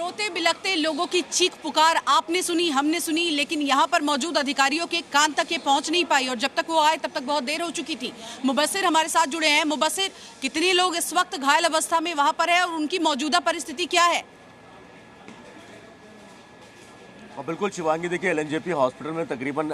रोते बिलखते लोगों की चीख पुकार आपने सुनी, हमने सुनी, लेकिन यहाँ पर मौजूद अधिकारियों के कान तक ये पहुँच नहीं पाई और जब तक वो आए तब तक बहुत देर हो चुकी थी। मुबस्सिर हमारे साथ जुड़े हैं। मुबस्सिर, कितने लोग इस वक्त घायल अवस्था में वहाँ पर है और उनकी मौजूदा परिस्थिति क्या है? बिल्कुल शिवांगी, देखिए एलएनजेपी हॉस्पिटल में तकरीबन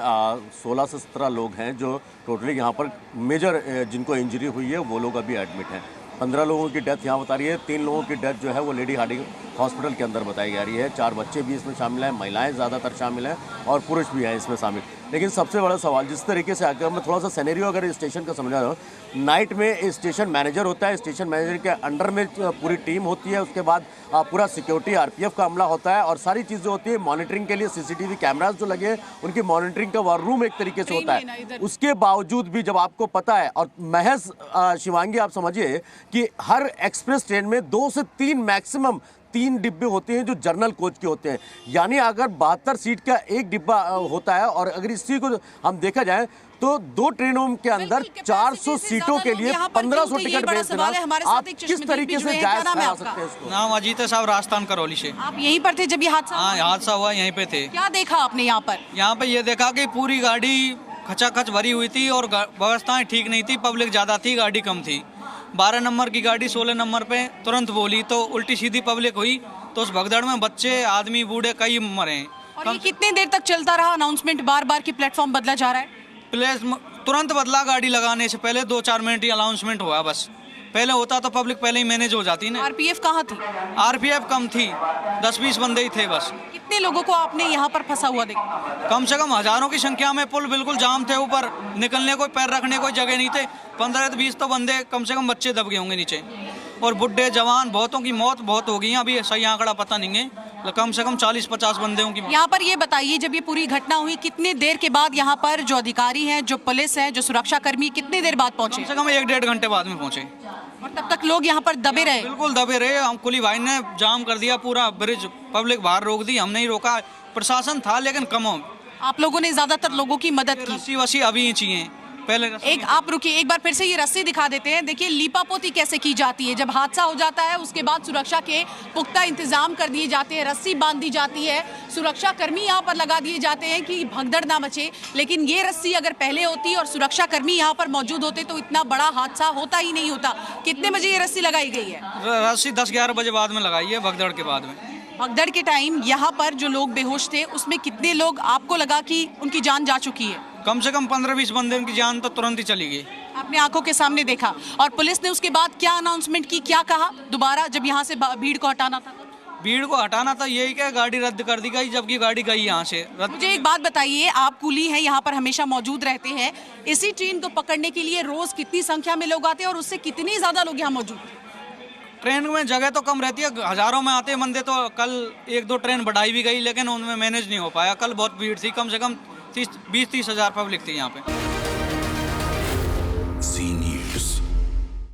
16 से 17 लोग हैं जो टोटली यहाँ पर मेजर जिनको इंजरी हुई है वो लोग अभी एडमिट हैं। 15 लोगों की डेथ यहाँ बता रही है। 3 लोगों की डेथ जो है वो लेडी हार्डिंग हॉस्पिटल के अंदर बताई जा रही है। 4 बच्चे भी इसमें शामिल हैं, महिलाएं ज़्यादातर शामिल हैं और पुरुष भी हैं इसमें शामिल। लेकिन सबसे बड़ा सवाल, जिस तरीके से अगर मैं थोड़ा सा सिनेरियो अगर स्टेशन का समझा रहा हूँ, नाइट में स्टेशन मैनेजर होता है, स्टेशन मैनेजर के अंडर में पूरी टीम होती है, उसके बाद पूरा सिक्योरिटी आरपीएफ का अमला होता है और सारी चीज़ जो होती है मॉनिटरिंग के लिए सीसीटीवी कैमरास जो लगे हैं उनकी मॉनिटरिंग का वार रूम एक तरीके से होता है। उसके बावजूद भी जब आपको पता है, और महज शिवांगी आप समझिए कि हर एक्सप्रेस ट्रेन में 2 से 3 मैक्सिमम 3 डिब्बे होते हैं जो जर्नल कोच के होते हैं, यानी अगर 72 सीट का एक डिब्बा होता है और अगर इसी को हम देखा जाए तो 2 ट्रेनों के अंदर 400 सीटों के लिए 1500 टिकट बेच देना, आप किस तरीके से जायज करा सकते हैं इसको? नाम अजीत है साहब, राजस्थान करौली से। आप यहीं पर थे जब ये हादसा? हाँ, हादसा हुआ यहीं पे थे। क्या देखा आपने यहाँ पर? यहाँ पे ये देखा कि पूरी गाड़ी खचाखच भरी हुई थी और व्यवस्थाएं ठीक नहीं थी, पब्लिक ज़्यादा थी, गाड़ी कम थी। 12 नंबर की गाड़ी 16 नंबर पे तुरंत बोली तो उल्टी सीधी पब्लिक हुई, तो उस भगदड़ में बच्चे, आदमी, बूढ़े कई मरे। और ये कितने देर तक चलता रहा अनाउंसमेंट? बार बार की प्लेटफॉर्म बदला जा रहा है? प्लेस तुरंत बदला, गाड़ी लगाने से पहले 2-4 मिनट ही अनाउंसमेंट हुआ बस। पहले होता तो पब्लिक पहले ही मैनेज हो जाती ना। आरपीएफ कहाँ थी? आरपीएफ कम थी, 10-20 बंदे ही थे बस। कितने लोगों को आपने यहाँ पर फंसा हुआ देखा? कम से कम हजारों की संख्या में, पुल बिल्कुल जाम थे, ऊपर निकलने को पैर रखने कोई जगह नहीं थे। 15 से 20 तो बंदे, कम से कम बच्चे दब गए होंगे नीचे, और बुढ़े जवान बहुतों की मौत बहुत हो गई हैं। अभी सही आंकड़ा पता नहीं है, कम से कम 40-50 बंदे की। यहाँ पर ये बताइए, जब ये पूरी घटना हुई कितने देर के बाद यहाँ पर जो अधिकारी हैं, जो पुलिस है, जो सुरक्षा कर्मी, कितने देर बाद पहुंचे? कम से कम 1-1.5 घंटे बाद में पहुंचे। और तब तक लोग यहाँ पर दबे रहे? बिल्कुल दबे रहे। हम कुली भाई ने जाम कर दिया पूरा ब्रिज, पब्लिक बाहर रोक दी, हमने ही रोका। प्रशासन था लेकिन कम हो। आप लोगों ने ज्यादातर लोगों की मदद की? रस्सी वसी अभी ही चाहिए पहले। एक आप रुकिए, एक बार फिर से ये रस्सी दिखा देते हैं। देखिए लीपापोती कैसे की जाती है। जब हादसा हो जाता है उसके बाद सुरक्षा के पुख्ता इंतजाम कर दिए जाते हैं, रस्सी बांध दी जाती है, सुरक्षा कर्मी यहाँ पर लगा दिए जाते हैं कि भगदड़ ना मचे। लेकिन ये रस्सी अगर पहले होती और सुरक्षा कर्मी यहाँ पर मौजूद होते तो इतना बड़ा हादसा होता ही नहीं होता। कितने बजे ये रस्सी लगाई गई है? रस्सी 10-11 बजे बाद में लगाई है, भगदड़ के बाद में। भगदड़ के टाइम यहाँ पर जो लोग बेहोश थे उसमें कितने लोग आपको लगा कि उनकी जान जा चुकी है? कम से कम 15-20 बंदे, उनकी जान तो तुरंत ही चली गई। आपने आंखों के सामने देखा। और पुलिस ने उसके बाद क्या अनाउंसमेंट की, क्या कहा दोबारा जब यहाँ से भीड़ को हटाना था? भीड़ को हटाना था, यही क्या गाड़ी रद्द कर दी गई, जबकि गाड़ी गई यहाँ से रद्द। मुझे एक बात बताइए, आप कुली हैं, यहाँ पर हमेशा मौजूद रहते हैं, इसी ट्रेन को पकड़ने के लिए रोज कितनी संख्या में लोग आते हैं और उससे कितनी ज्यादा लोग यहाँ मौजूद हैं? ट्रेन में जगह तो कम रहती है, हजारों में आते हैं बंदे। तो कल 1-2 ट्रेन बढ़ाई भी गई लेकिन उनमें मैनेज नहीं हो पाया। कल बहुत भीड़ थी, कम से कम 20-30 हजार पब्लिक थी यहाँ पे।